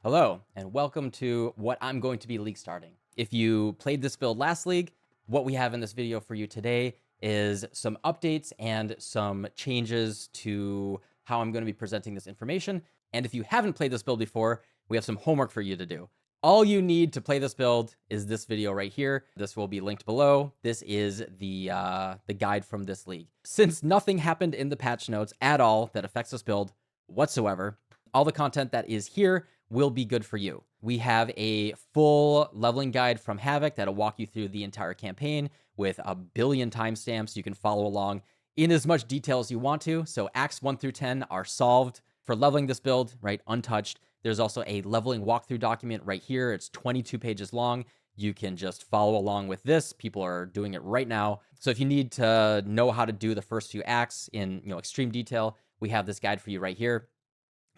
Hello, and welcome to what I'm going to be league starting. If you played this build last league, what we have in this video for you today is some updates and some changes to how I'm going to be presenting this information. And if you haven't played this build before, we have some homework for you to do. All you need to play this build is this video right here. This will be linked below. This is the guide from this league. Since nothing happened in the patch notes at all that affects this build whatsoever, all the content that is here will be good for you. We have a full leveling guide from Havoc that'll walk you through the entire campaign with a billion timestamps. You can follow along in as much detail as you want to. So acts 1 through 10 are solved for leveling this build, right? Untouched. There's also a leveling walkthrough document right here. It's 22 pages long. You can just follow along with this. People are doing it right now. So if you need to know how to do the first few acts in extreme detail, we have this guide for you right here.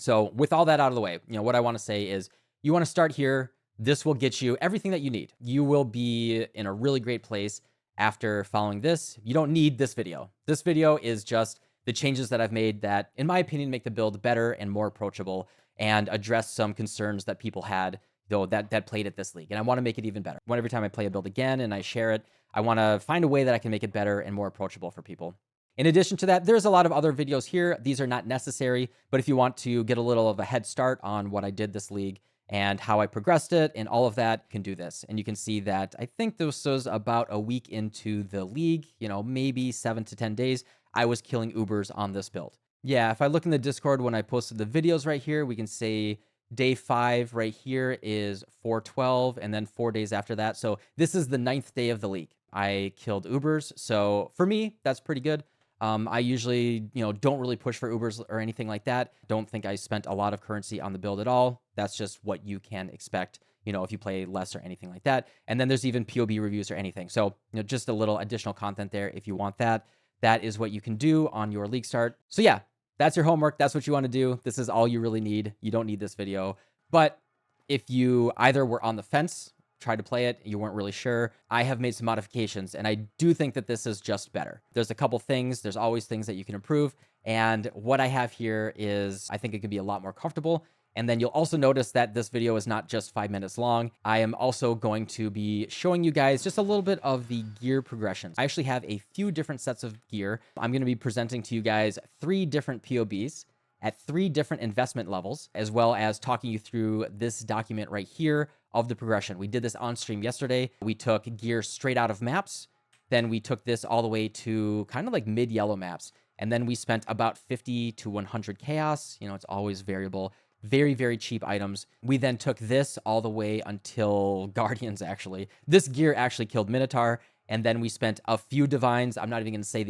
So with all that out of the way, what I want to say is you want to start here. This will get you everything that you need. You will be in a really great place after following this. You don't need this video. This video is just the changes that I've made that, in my opinion, make the build better and more approachable and address some concerns that people had, though, that played at this league. And I want to make it even better. Every time I play a build again and I share it, I want to find a way that I can make it better and more approachable for people. In addition to that, there's a lot of other videos here. These are not necessary, but if you want to get a little of a head start on what I did this league and how I progressed it and all of that, you can do this. And you can see that I think this was about a week into the league, maybe 7 to 10 days, I was killing Ubers on this build. Yeah, if I look in the Discord when I posted the videos right here, we can say day 5 right here is 412, and then 4 days after that. So this is the 9th day of the league. I killed Ubers. So for me, that's pretty good. I usually, don't really push for Ubers or anything like that. Don't think I spent a lot of currency on the build at all. That's just what you can expect, if you play less or anything like that. And then there's even POB reviews or anything. So, just a little additional content there if you want that. That is what you can do on your league start. So yeah, that's your homework. That's what you want to do. This is all you really need. You don't need this video. But if you either were on the fence, tried to play it, you weren't really sure, I have made some modifications, and I do think that this is just better. There's a couple things. There's always things that you can improve. And what I have here is, I think it could be a lot more comfortable. And then you'll also notice that this video is not just 5 minutes long. I am also going to be showing you guys just a little bit of the gear progressions. I actually have a few different sets of gear. I'm going to be presenting to you guys 3 different POBs at 3 different investment levels, as well as talking you through this document right here of the progression. We did this on stream yesterday. We took gear straight out of maps. Then we took this all the way to kind of like mid-yellow maps. And then we spent about 50 to 100 chaos. It's always variable. Very, very cheap items. We then took this all the way until Guardians, actually. This gear actually killed Minotaur. And then we spent a few divines. I'm not even going to say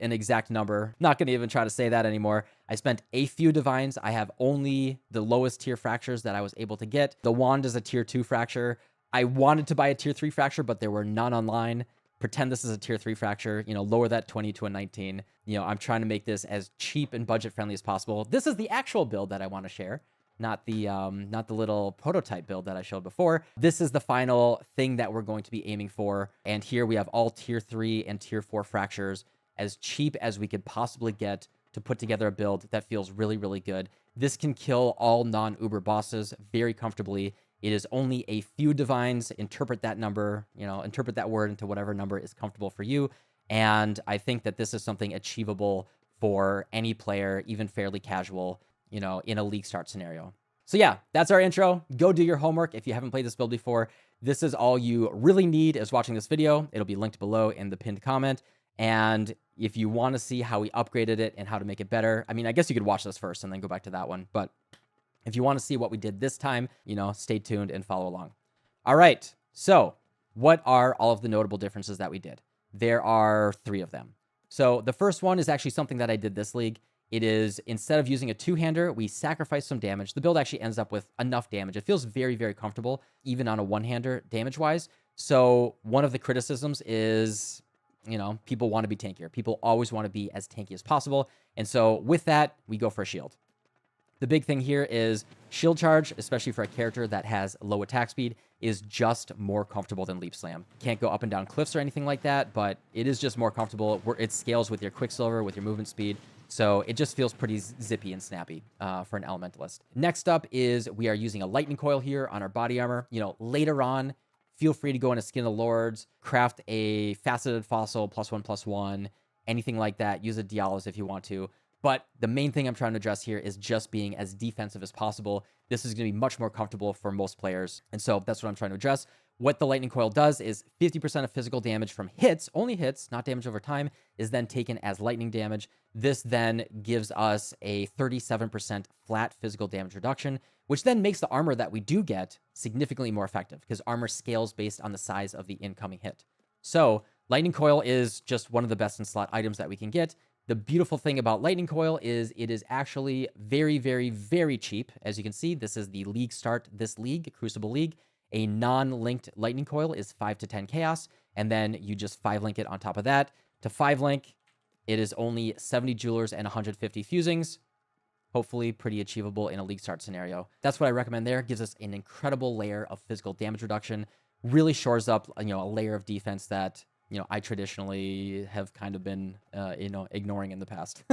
an exact number. Not going to even try to say that anymore. I spent a few divines. I have only the lowest tier fractures that I was able to get. The wand is a tier 2 fracture. I wanted to buy a tier 3 fracture, but there were none online. Pretend this is a tier 3 fracture. Lower that 20 to a 19. I'm trying to make this as cheap and budget friendly as possible. This is the actual build that I want to share. Not the little prototype build that I showed before. This is the final thing that we're going to be aiming for. And here we have all tier 3 and tier 4 fractures as cheap as we could possibly get to put together a build that feels really, really good. This can kill all non-Uber bosses very comfortably. It is only a few divines. Interpret that number, interpret that word into whatever number is comfortable for you. And I think that this is something achievable for any player, even fairly casual, in a league start scenario. So yeah, that's our intro. Go do your homework. If you haven't played this build before, this is all you really need is watching this video. It'll be linked below in the pinned comment. And if you want to see how we upgraded it and how to make it better, I guess you could watch this first and then go back to that one. But if you want to see what we did this time, stay tuned and follow along. All right. So what are all of the notable differences that we did? There are 3 of them. So the first one is actually something that I did this league. It is, instead of using a 2-hander, we sacrifice some damage. The build actually ends up with enough damage. It feels very, very comfortable, even on a 1-hander damage-wise. So one of the criticisms is, people want to be tankier. People always want to be as tanky as possible. And so with that, we go for a shield. The big thing here is shield charge, especially for a character that has low attack speed, is just more comfortable than leap slam. Can't go up and down cliffs or anything like that, but it is just more comfortable. It scales with your quicksilver, with your movement speed. So it just feels pretty zippy and snappy for an Elementalist. Next up is we are using a lightning coil here on our body armor. You know, later on, feel free to go into Skin of the Lords, craft a faceted fossil +1/+1, anything like that. Use a Dialis if you want to. But the main thing I'm trying to address here is just being as defensive as possible. This is going to be much more comfortable for most players. And so that's what I'm trying to address. What the lightning coil does is 50% of physical damage from hits, only hits, not damage over time, is then taken as lightning damage. This then gives us a 37% flat physical damage reduction, which then makes the armor that we do get significantly more effective because armor scales based on the size of the incoming hit. So lightning coil is just one of the best in slot items that we can get. The beautiful thing about lightning coil is it is actually very, very, very cheap. As you can see, this is the league start, this league, Crucible League. A non-linked lightning coil is 5 to 10 chaos, and then you just 5-link it on top of that. To 5-link, it is only 70 jewelers and 150 fusings. Hopefully pretty achievable in a league start scenario. That's what I recommend there. Gives us an incredible layer of physical damage reduction. Really shores up, you know, a layer of defense that, you know, I traditionally have kind of been, you know, ignoring in the past.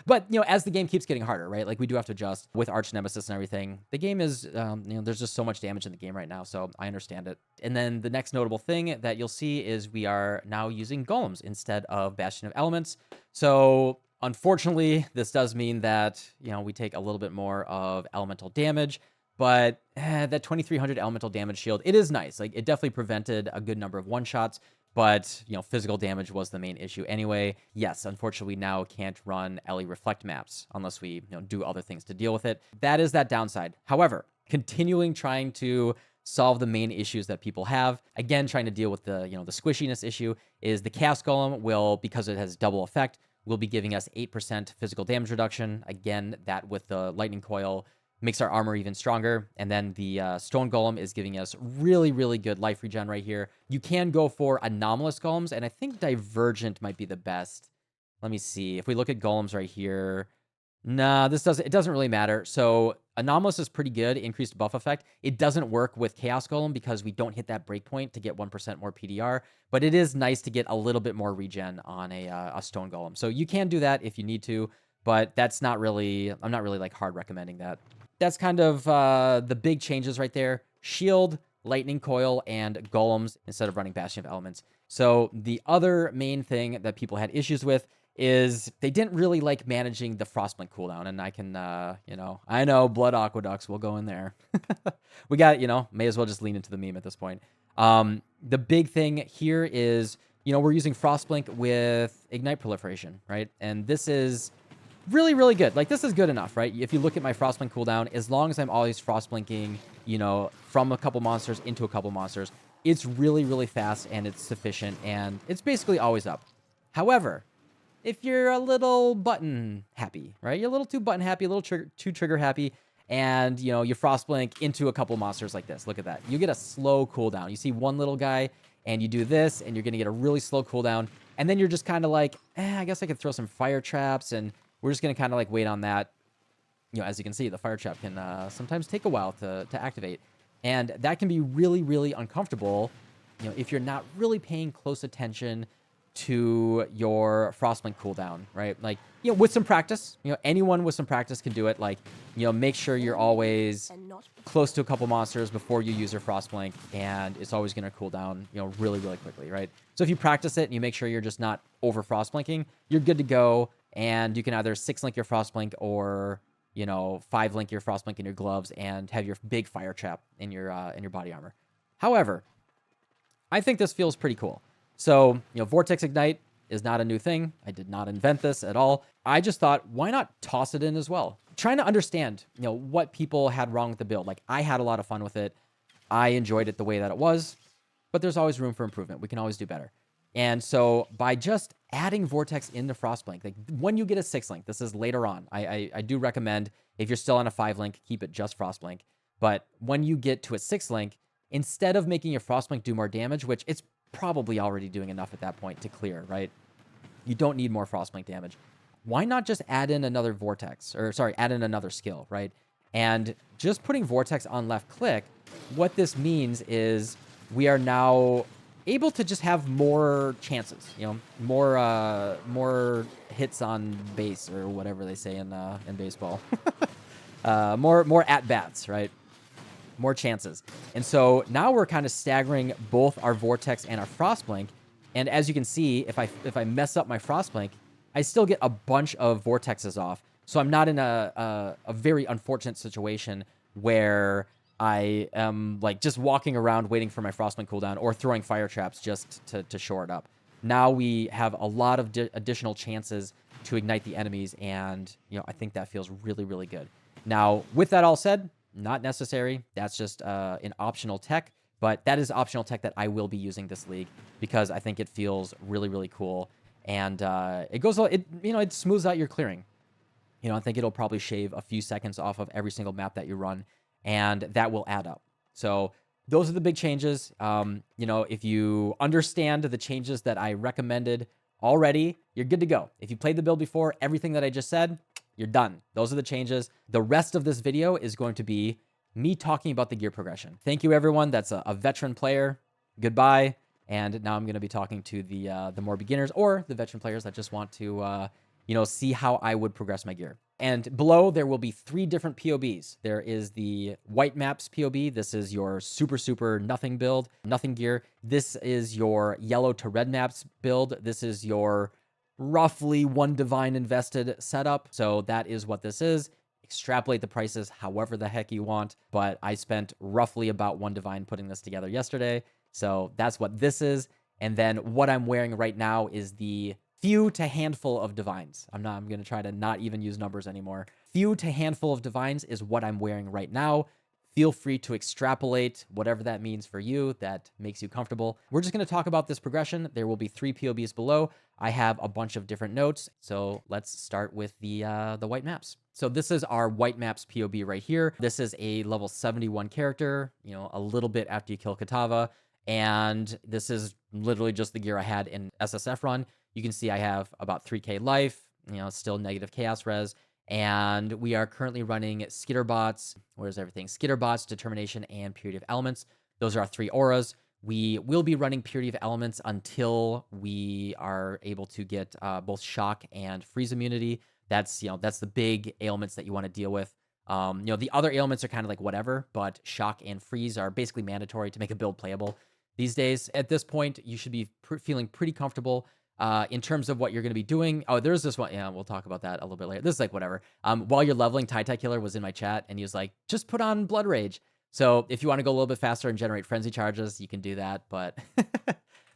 But, you know, as the game keeps getting harder, right? Like, we do have to adjust with Arch Nemesis and everything. The game is, you know, there's just so much damage in the game right now, so I understand it. And then the next notable thing that you'll see is we are now using golems instead of Bastion of Elements. So, unfortunately, this does mean that, you know, we take a little bit more of elemental damage. But that 2300 elemental damage shield, it is nice. Like, it definitely prevented a good number of one-shots. But, you know, physical damage was the main issue anyway. Yes, unfortunately, we now can't run LE Reflect maps unless we, you know, do other things to deal with it. That is that downside. However, continuing trying to solve the main issues that people have, again, trying to deal with the, you know, the squishiness issue, is the Chaos Golem will, because it has double effect, will be giving us 8% physical damage reduction. Again, that with the Lightning Coil makes our armor even stronger. And then the Stone Golem is giving us really, really good life regen right here. You can go for Anomalous Golems, and I think Divergent might be the best. Let me see. If we look at Golems right here, nah, it doesn't really matter. So Anomalous is pretty good, increased buff effect. It doesn't work with Chaos Golem because we don't hit that breakpoint to get 1% more PDR, but it is nice to get a little bit more regen on a Stone Golem. So you can do that if you need to, but that's not really, I'm not really like hard recommending that. That's kind of the big changes right there. Shield, Lightning Coil, and Golems instead of running Bastion of Elements. So the other main thing that people had issues with is they didn't really like managing the Frostblink cooldown. And I can, you know, I know Blood Aqueducts will go in there. We got, you know, may as well just lean into the meme at this point. The big thing here is, you know, we're using Frostblink with Ignite Proliferation, right? And this is really, really good. Like, this is good enough, right? If you look at my Frostblink cooldown, as long as I'm always Frostblinking, you know, from a couple monsters into a couple monsters, it's really, really fast and it's sufficient and it's basically always up. However, if you're a little button happy, right? You're a little too button happy, a little too trigger happy, and, you know, you Frostblink into a couple monsters like this. Look at that. You get a slow cooldown. You see one little guy and you do this and you're going to get a really slow cooldown. And then you're just kind of like, I guess I could throw some fire traps, and we're just going to kind of like wait on that. You know, as you can see, the fire trap can sometimes take a while to activate. And that can be really, really uncomfortable, you know, if you're not really paying close attention to your Frostblink cooldown, right? Like, you know, with some practice, you know, anyone with some practice can do it. Like, you know, make sure you're always close to a couple monsters before you use your Frostblink, and it's always going to cool down, you know, really, really quickly, right? So if you practice it and you make sure you're just not over Frostblinking, you're good to go. And you can either 6-link your Frostblink or, you know, 5-link your Frostblink in your gloves and have your big fire trap in your body armor. However, I think this feels pretty cool. So, you know, Vortex Ignite is not a new thing. I did not invent this at all. I just thought, why not toss it in as well? Trying to understand, you know, what people had wrong with the build. Like, I had a lot of fun with it. I enjoyed it the way that it was, but there's always room for improvement. We can always do better. And so by just adding Vortex into Frostblink, like when you get a 6-link, this is later on. I do recommend, if you're still on a 5-link, keep it just Frostblink. But when you get to a 6-link, instead of making your Frostblink do more damage, which it's probably already doing enough at that point to clear, right? You don't need more Frostblink damage. Why not just add in another Vortex? Or sorry, add in another skill, right? And just putting Vortex on left click, what this means is we are now able to just have more chances, you know, more hits on base or whatever they say in baseball. More at bats, right? More chances. And so now we're kind of staggering both our Vortex and our Frostblink. And as you can see, if I mess up my Frostblink, I still get a bunch of Vortexes off. So I'm not in a very unfortunate situation where I am like just walking around waiting for my Frostblink cooldown or throwing fire traps just to shore it up. Now we have a lot of additional chances to ignite the enemies, and you know, I think that feels really, really good. Now, with that all said, not necessary. That's just an optional tech, but that is optional tech that I will be using this league because I think it feels really, really cool. And it smooths out your clearing. You know, I think it'll probably shave a few seconds off of every single map that you run, and that will add up. So those are the big changes. You know, if you understand the changes that I recommended already, you're good to go. If you played the build before, everything that I just said, you're done. Those are the changes. The rest of this video is going to be me talking about the gear progression. Thank you, everyone. That's a veteran player. Goodbye. And now I'm going to be talking to the more beginners or the veteran players that just want to, you know, see how I would progress my gear. And below, there will be 3 different POBs. There is the white maps POB. This is your super nothing build, nothing gear. This is your yellow to red maps build. This is your roughly 1 divine invested setup. So that is what this is. Extrapolate the prices however the heck you want. But I spent roughly about 1 divine putting this together yesterday. So that's what this is. And then what I'm wearing right now is the few to handful of divines. I'm going to try to not even use numbers anymore. Few to handful of divines is what I'm wearing right now. Feel free to extrapolate whatever that means for you that makes you comfortable. We're just going to talk about this progression. There will be 3 POBs below. I have a bunch of different notes. So let's start with the white maps. So this is our white maps POB right here. This is a level 71 character, you know, a little bit after you kill Katava. And this is literally just the gear I had in SSF run. You can see I have about 3k life, you know, still negative chaos res. And we are currently running Skitterbots. Where's everything? Skitterbots, Determination, and Purity of Elements. Those are our 3 auras. We will be running Purity of Elements until we are able to get both Shock and Freeze immunity. That's, you know, that's the big ailments that you want to deal with. You know, the other ailments are kind of like whatever, but Shock and Freeze are basically mandatory to make a build playable these days. At this point, you should be feeling pretty comfortable in terms of what you're going to be doing. Oh, there's this one. Yeah, we'll talk about that a little bit later. This is like whatever. While you're leveling, Tai Killer was in my chat, and he was like, just put on Blood Rage. So if you want to go a little bit faster and generate frenzy charges, you can do that. But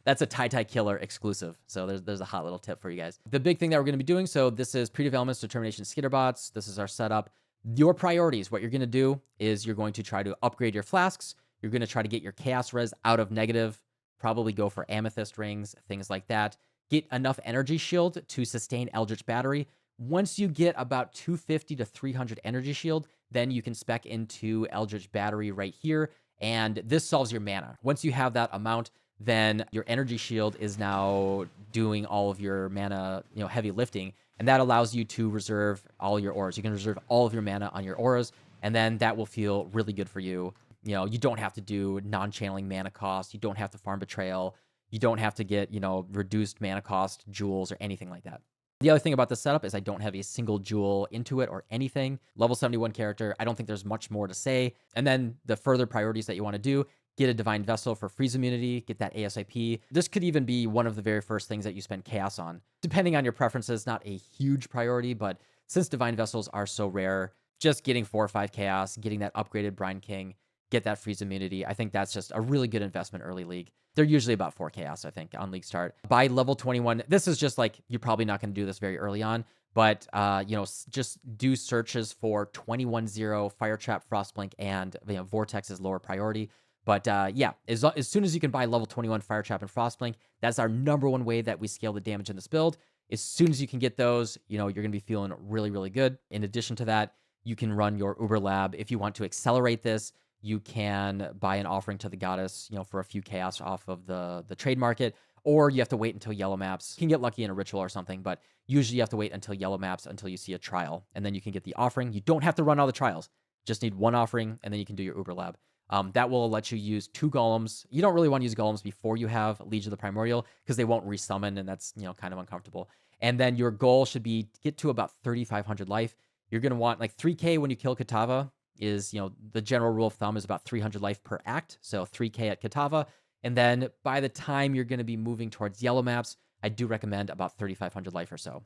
that's a Tai Killer exclusive. So there's a hot little tip for you guys. The big thing that we're going to be doing, so this is Purity of Elements, Determination, Skitterbots. This is our setup. Your priorities, what you're going to do is you're going to try to upgrade your flasks. You're going to try to get your chaos res out of negative, probably go for amethyst rings, things like that. Get enough energy shield to sustain Eldritch Battery. Once you get about 250 to 300 energy shield, then you can spec into Eldritch Battery right here, and this solves your mana. Once you have that amount, then your energy shield is now doing all of your mana, you know, heavy lifting, and that allows you to reserve all your auras. You can reserve all of your mana on your auras, and then that will feel really good for you. You know, you don't have to do non-channeling mana cost. You don't have to farm Betrayal. You don't have to get, you know, reduced mana cost jewels or anything like that. The other thing about this setup is I don't have a single jewel into it or anything. Level 71 character, I don't think there's much more to say. And then the further priorities that you want to do, get a Divine Vessel for freeze immunity, get that ASIP. This could even be one of the very first things that you spend chaos on. Depending on your preferences, not a huge priority, but since Divine Vessels are so rare, just getting 4 or 5 chaos, getting that upgraded Brine King, get that freeze immunity, I think that's just a really good investment early league. They're usually about 4 chaos, I think, on league start. By level 21, this is just like, you're probably not going to do this very early on, but, you know, just do searches for 21-0, Fire Trap, Frostblink, and, you know, Vortex is lower priority. But yeah, as soon as you can buy level 21 Fire Trap and Frostblink, that's our #1 way that we scale the damage in this build. As soon as you can get those, you know, you're going to be feeling really, really good. In addition to that, you can run your Uber Lab. If you want to accelerate this, you can buy an offering to the goddess, you know, for a few chaos off of the trade market, or you have to wait until yellow maps. You can get lucky in a ritual or something, but usually you have to wait until yellow maps until you see a trial, and then you can get the offering. You don't have to run all the trials. Just need one offering, and then you can do your Uber Lab. That will let you use 2 golems. You don't really want to use golems before you have Liege of the Primordial because they won't resummon, and that's, kind of uncomfortable. And then your goal should be to get to about 3,500 life. You're going to want like 3k when you kill Katava is, the general rule of thumb is about 300 life per act. So 3k at Katava. And then by the time you're going to be moving towards yellow maps, I do recommend about 3,500 life or so.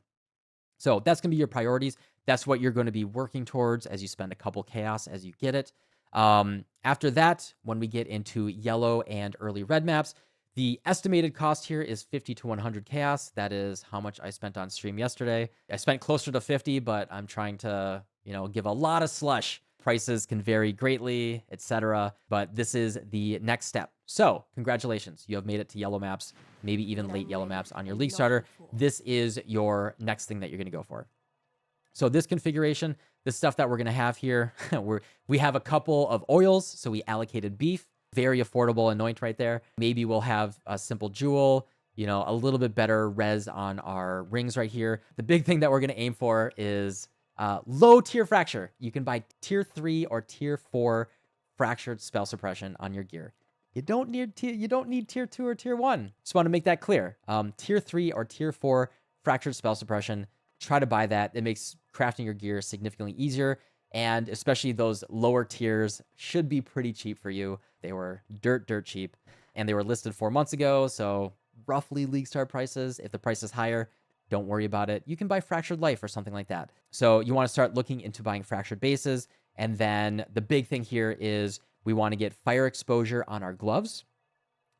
So that's going to be your priorities. That's what you're going to be working towards as you spend a couple chaos as you get it. After that, when we get into yellow and early red maps, the estimated cost here is 50 to 100 chaos. That is how much I spent on stream yesterday. I spent closer to 50, but I'm trying to, give a lot of slush. Prices can vary greatly, etc. But this is the next step. So congratulations, you have made it to yellow maps, maybe even late yellow maps on your league starter. This is your next thing that you're going to go for. So this configuration, the stuff that we're going to have here, we have a couple of oils. So we allocated beef, very affordable anoint right there. Maybe we'll have a simple jewel, a little bit better res on our rings right here. The big thing that we're going to aim for is low tier fracture. You can buy tier 3 or tier 4 fractured spell suppression on your gear. You don't need tier 2 or tier 1. Just want to make that clear. Tier 3 or tier 4 fractured spell suppression. Try to buy that. It makes crafting your gear significantly easier. And especially those lower tiers should be pretty cheap for you. They were dirt cheap. And they were listed 4 months ago. So roughly league start prices. If the price is higher, don't worry about it. You can buy Fractured Life or something like that. So you want to start looking into buying Fractured Bases. And then the big thing here is we want to get fire exposure on our gloves.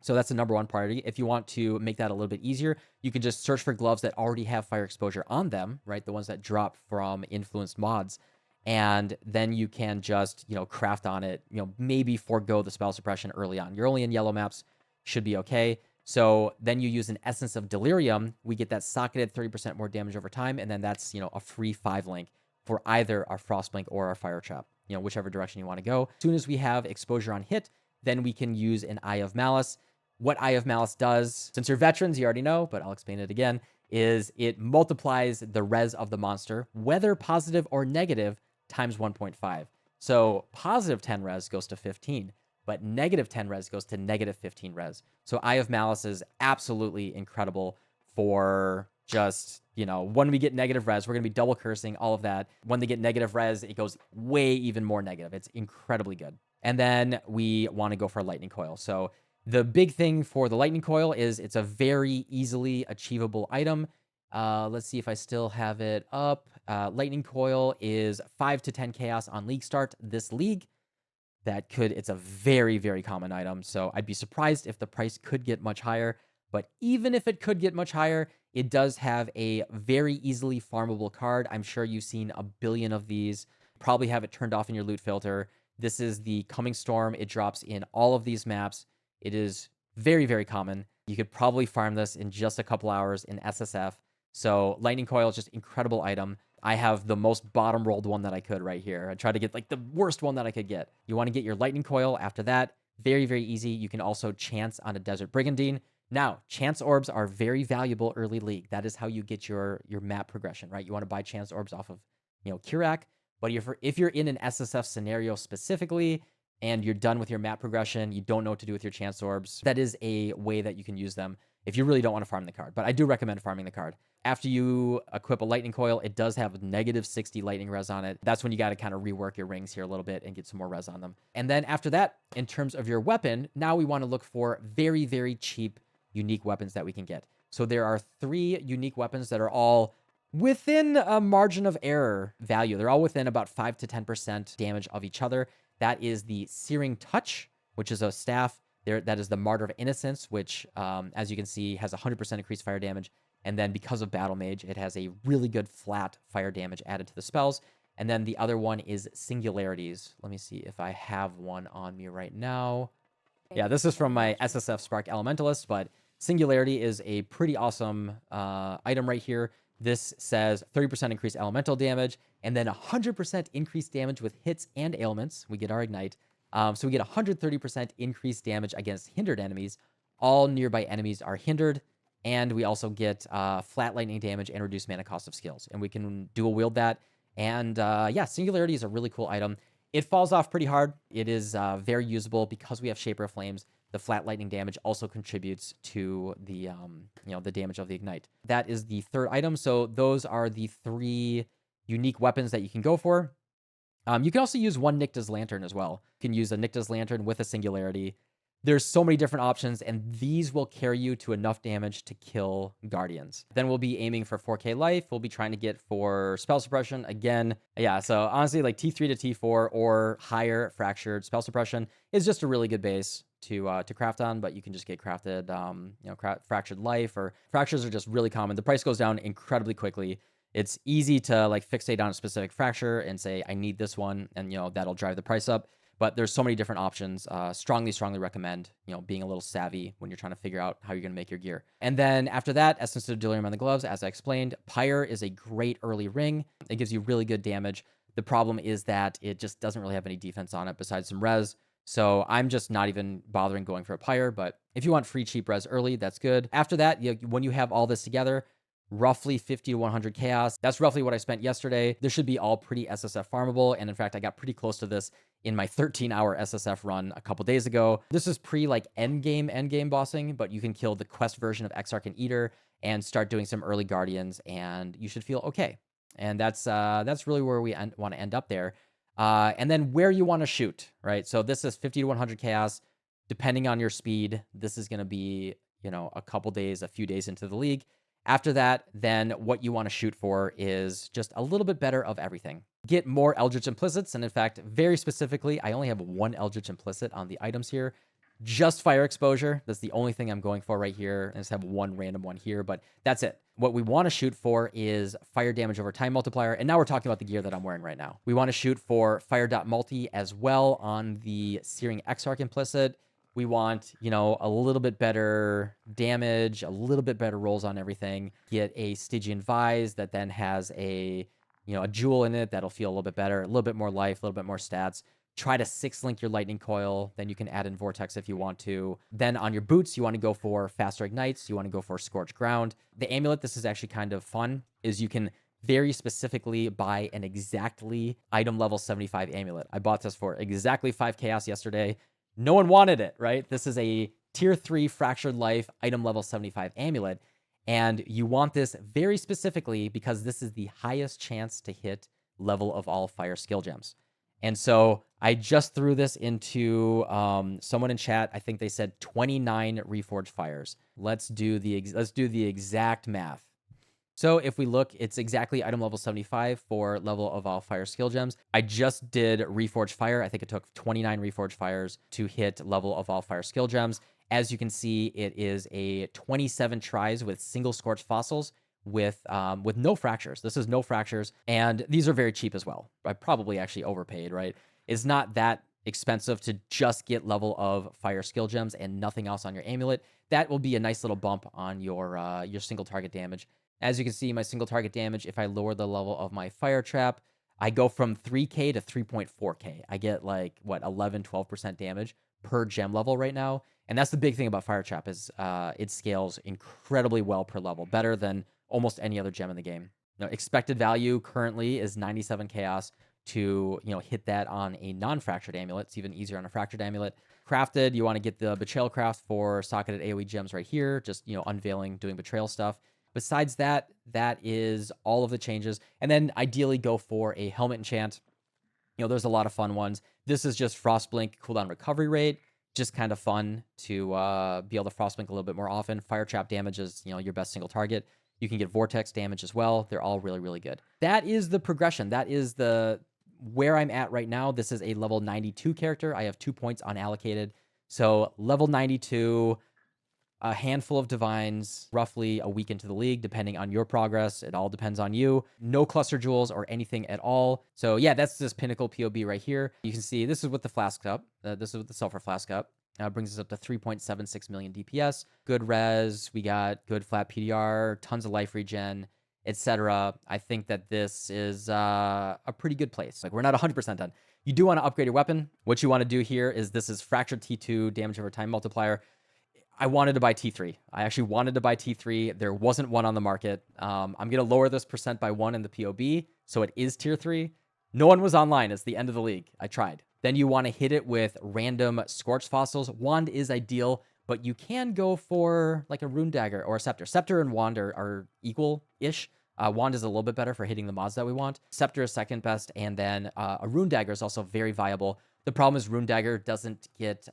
So that's the number 1 priority. If you want to make that a little bit easier, you can just search for gloves that already have fire exposure on them, right? The ones that drop from influenced mods. And then you can just, craft on it, maybe forego the spell suppression early on. You're only in yellow maps, should be okay. So then you use an Essence of Delirium. We get that socketed 30% more damage over time. And then that's, a free 5 link for either our Frostblink or our Fire Trap, whichever direction you want to go. As soon as we have exposure on hit, then we can use an Eye of Malice. What Eye of Malice does, since you're veterans, you already know, but I'll explain it again, is it multiplies the res of the monster, whether positive or negative, times 1.5. So positive 10 res goes to 15, but negative 10 res goes to negative 15 res. So Eye of Malice is absolutely incredible for just, when we get negative res, we're going to be double cursing, all of that. When they get negative res, it goes way even more negative. It's incredibly good. And then we want to go for a Lightning Coil. So the big thing for the Lightning Coil is it's a very easily achievable item. Let's see if I still have it up. Lightning Coil is 5 to 10 chaos on league start this league. It's a very, very common item. So I'd be surprised if the price could get much higher. But even if it could get much higher, it does have a very easily farmable card. I'm sure you've seen a billion of these. Probably have it turned off in your loot filter. This is the Coming Storm. It drops in all of these maps. It is very, very common. You could probably farm this in just a couple hours in SSF. So Lightning Coil is just incredible item. I have the most bottom rolled one that I could right here. I tried to get like the worst one that I could get. You want to get your Lightning Coil. After that, very, very easy. You can also chance on a Desert Brigandine. Now, chance orbs are very valuable early league. That is how you get your map progression, right? You want to buy chance orbs off of, Kirak. But if you're in an SSF scenario specifically, and you're done with your map progression, you don't know what to do with your chance orbs, that is a way that you can use them if you really don't want to farm the card. But I do recommend farming the card. After you equip a Lightning Coil, it does have negative 60 lightning res on it. That's when you got to kind of rework your rings here a little bit and get some more res on them. And then after that, in terms of your weapon, now we want to look for very, very cheap, unique weapons that we can get. So there are 3 unique weapons that are all within a margin of error value. They're all within about 5 to 10% damage of each other. That is the Searing Touch, which is a staff. That is the Martyr of Innocence, which, as you can see, has 100% increased fire damage. And then because of Battle Mage, it has a really good flat fire damage added to the spells. And then the other one is Singularities. Let me see if I have one on me right now. Yeah, this is from my SSF Spark Elementalist, but Singularity is a pretty awesome item right here. This says 30% increased elemental damage, and then 100% increased damage with hits and ailments. We get our Ignite. So we get 130% increased damage against hindered enemies. All nearby enemies are hindered. And we also get flat lightning damage and reduced mana cost of skills. And we can dual wield that. And yeah, Singularity is a really cool item. It falls off pretty hard. It is very usable because we have Shaper of Flames. The flat lightning damage also contributes to the the damage of the ignite. That is the third item. So those are the 3 unique weapons that you can go for. You can also use one Nycta's Lantern as well. You can use a Nycta's Lantern with a Singularity. There's so many different options, and these will carry you to enough damage to kill Guardians. Then we'll be aiming for 4k life. We'll be trying to get for Spell Suppression. Again, yeah, so honestly, like T3 to T4 or higher Fractured Spell Suppression is just a really good base to craft on, but you can just get crafted, Fractured Life, or Fractures are just really common. The price goes down incredibly quickly. It's easy to like fixate on a specific fracture and say, I need this one, and that'll drive the price up. But there's so many different options. Strongly recommend, being a little savvy when you're trying to figure out how you're going to make your gear. And then after that, Essence of Delirium on the gloves, as I explained. Pyre is a great early ring. It gives you really good damage. The problem is that it just doesn't really have any defense on it besides some res. So I'm just not even bothering going for a Pyre, but if you want free cheap res early, that's good. After that, when you have all this together, roughly 50 to 100 chaos. That's roughly what I spent yesterday. This should be all pretty SSF farmable. And in fact, I got pretty close to this in my 13-hour SSF run a couple days ago. This is pre like endgame bossing, but you can kill the quest version of Exarch and Eater and start doing some early Guardians, and you should feel okay. And that's really where we want to end up there. And then where you want to shoot, right? So this is 50 to 100 chaos. Depending on your speed, this is going to be, a couple days, a few days into the league. After that, then what you want to shoot for is just a little bit better of everything. Get more Eldritch Implicits, and in fact, very specifically, I only have 1 Eldritch Implicit on the items here. Just fire exposure. That's the only thing I'm going for right here. I just have 1 random one here, but that's it. What we want to shoot for is fire damage over time multiplier, and now we're talking about the gear that I'm wearing right now. We want to shoot for fire dot multi as well on the Searing Exarch implicit. We want, a little bit better damage, a little bit better rolls on everything. Get a Stygian Vise that then has a jewel in it that'll feel a little bit better, a little bit more life, a little bit more stats. Try to 6-link your lightning coil. Then you can add in Vortex if you want to. Then on your boots, you want to go for faster ignites. You want to go for Scorched Ground. The amulet, this is actually kind of fun, is you can very specifically buy an exactly item level 75 amulet. I bought this for exactly 5 chaos yesterday. No one wanted it, right? This is a tier 3 fractured life item level 75 amulet. And you want this very specifically because this is the highest chance to hit level of all fire skill gems. And so I just threw this into someone in chat. I think they said 29 reforged fires. Let's do the exact math. So if we look, it's exactly item level 75 for level of all fire skill gems. I just did Reforged Fire. I think it took 29 Reforged Fires to hit level of all fire skill gems. As you can see, it is a 27 tries with single Scorched Fossils with no fractures. This is no fractures, and these are very cheap as well. I probably actually overpaid, right? It's not that expensive to just get level of fire skill gems and nothing else on your amulet. That will be a nice little bump on your single target damage. As you can see, my single target damage, if I lower the level of my fire trap, I go from 3k to 3.4k. I get like, 11, 12% damage per gem level right now. And that's the big thing about fire trap is it scales incredibly well per level, better than almost any other gem in the game. Expected value currently is 97 chaos to, hit that on a non-fractured amulet. It's even easier on a fractured amulet. Crafted, you want to get the Betrayal Craft for socketed AoE gems right here, just, unveiling, doing Betrayal stuff. Besides that, that is all of the changes. And then ideally go for a helmet enchant. There's a lot of fun ones. This is just Frostblink cooldown recovery rate. Just kind of fun to be able to Frostblink a little bit more often. Fire trap damage is, your best single target. You can get Vortex damage as well. They're all really, really good. That is the progression. That is where I'm at right now. This is a level 92 character. I have 2 points unallocated. So level 92... a handful of divines, roughly a week into the league, depending on your progress. It all depends on you. No cluster jewels or anything at all. So yeah, that's this pinnacle POB right here. You can see this is with the flask up. This is with the sulfur flask up. Brings us up to 3.76 million DPS. Good res. We got good flat PDR, tons of life regen, etc. I think that this is a pretty good place. Like, we're not 100% done. You do want to upgrade your weapon. What you want to do here is this is Fractured T2 damage over time multiplier. I wanted to buy T3. I actually wanted to buy T3. There wasn't one on the market. I'm going to lower this percent by 1 in the POB, so it is tier 3. No one was online. It's the end of the league. I tried. Then you want to hit it with random Scorched Fossils. Wand is ideal, but you can go for like a Rune Dagger or a Scepter. Scepter and Wand are equal-ish. Wand is a little bit better for hitting the mods that we want. Scepter is second best, and then a Rune Dagger is also very viable. The problem is Rune Dagger doesn't get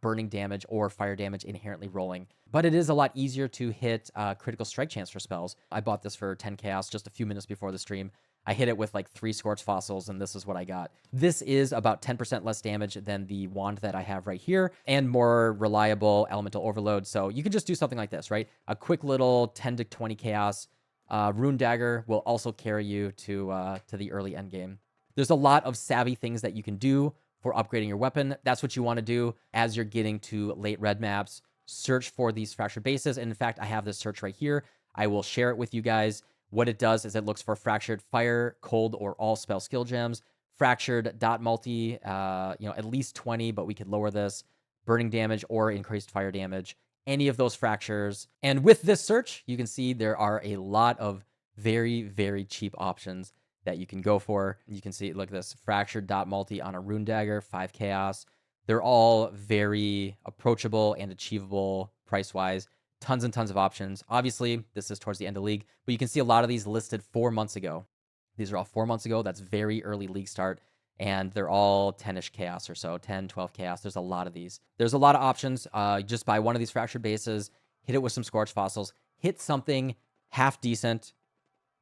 burning damage or fire damage inherently rolling, but it is a lot easier to hit critical strike chance for spells. I bought this for 10 chaos just a few minutes before the stream. I hit it with like 3 Scorched Fossils, and this is what I got. This is about 10% less damage than the wand that I have right here, and more reliable elemental overload. So you could just do something like this, right? A quick little 10 to 20 chaos. Rune Dagger will also carry you to the early end game. There's a lot of savvy things that you can do for upgrading your weapon. That's what you want to do as you're getting to late red maps. Search for these fractured bases. And in fact, I have this search right here. I will share it with you guys. What it does is it looks for fractured fire, cold, or all spell skill gems. Fractured dot multi, at least 20, but we could lower this. Burning damage or increased fire damage. Any of those fractures. And with this search, you can see there are a lot of very, very cheap options that you can go for. You can see, look at this, fractured dot multi on a Rune Dagger, 5 chaos. They're all very approachable and achievable price-wise. Tons and tons of options. Obviously, this is towards the end of league, but you can see a lot of these listed 4 months ago. These are all 4 months ago. That's very early league start, and they're all 10-ish chaos or so, 10, 12 chaos. There's a lot of these. There's a lot of options. Just buy one of these fractured bases, hit it with some Scorched Fossils, hit something half decent,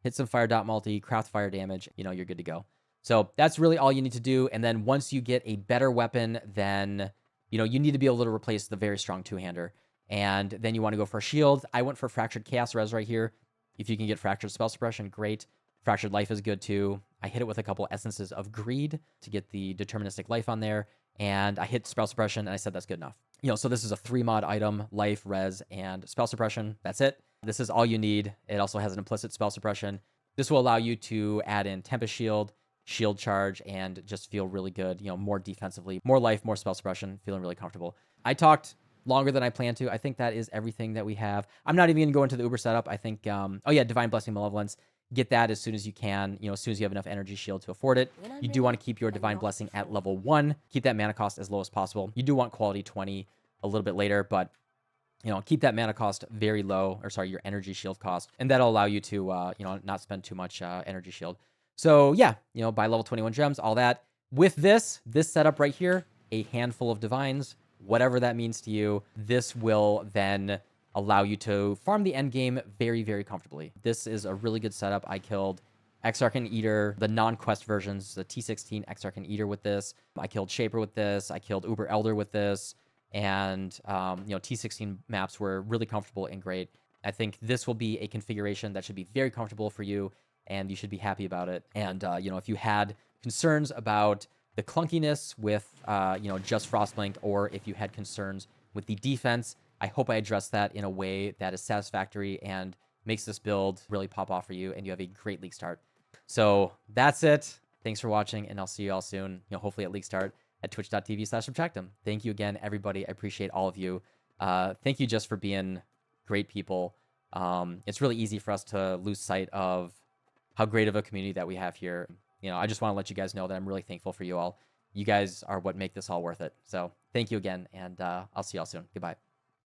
hit some fire dot multi, craft fire damage, you're good to go. So that's really all you need to do. And then once you get a better weapon, then, you need to be able to replace the very strong two-hander. And then you want to go for a shield. I went for Fractured Chaos Res right here. If you can get Fractured Spell Suppression, great. Fractured Life is good too. I hit it with a couple Essences of Greed to get the Deterministic Life on there. And I hit Spell Suppression, and I said that's good enough. So this is a 3-mod item, Life, Res, and Spell Suppression. That's it. This is all you need. It also has an implicit Spell Suppression. This will allow you to add in Tempest Shield, Shield Charge, and just feel really good, more defensively. More life, more Spell Suppression, feeling really comfortable. I talked longer than I planned to. I think that is everything that we have. I'm not even going to go into the Uber setup. I think, Divine Blessing Malevolence. Get that as soon as you can, as soon as you have enough energy shield to afford it. You do want to keep your Divine Blessing at level 1. Keep that mana cost as low as possible. You do want quality 20 a little bit later, but keep that mana cost very low, your energy shield cost, and that'll allow you to, not spend too much energy shield. So yeah, buy level 21 gems, all that. With this setup right here, a handful of divines, whatever that means to you, this will then allow you to farm the end game very, very comfortably. This is a really good setup. I killed Exarch and Eater, the non-quest versions, the T16 Exarch and Eater with this. I killed Shaper with this. I killed Uber Elder with this. And, T16 maps were really comfortable and great. I think this will be a configuration that should be very comfortable for you, and you should be happy about it. And, if you had concerns about the clunkiness with, just Frostblink, or if you had concerns with the defense, I hope I addressed that in a way that is satisfactory and makes this build really pop off for you, and you have a great league start. So that's it. Thanks for watching, and I'll see you all soon, hopefully at league start at twitch.tv/subtractem. Thank you again, everybody. I appreciate all of you. Thank you just for being great people. It's really easy for us to lose sight of how great of a community that we have here. I just want to let you guys know that I'm really thankful for you all. You guys are what make this all worth it. So thank you again, and I'll see you all soon. Goodbye.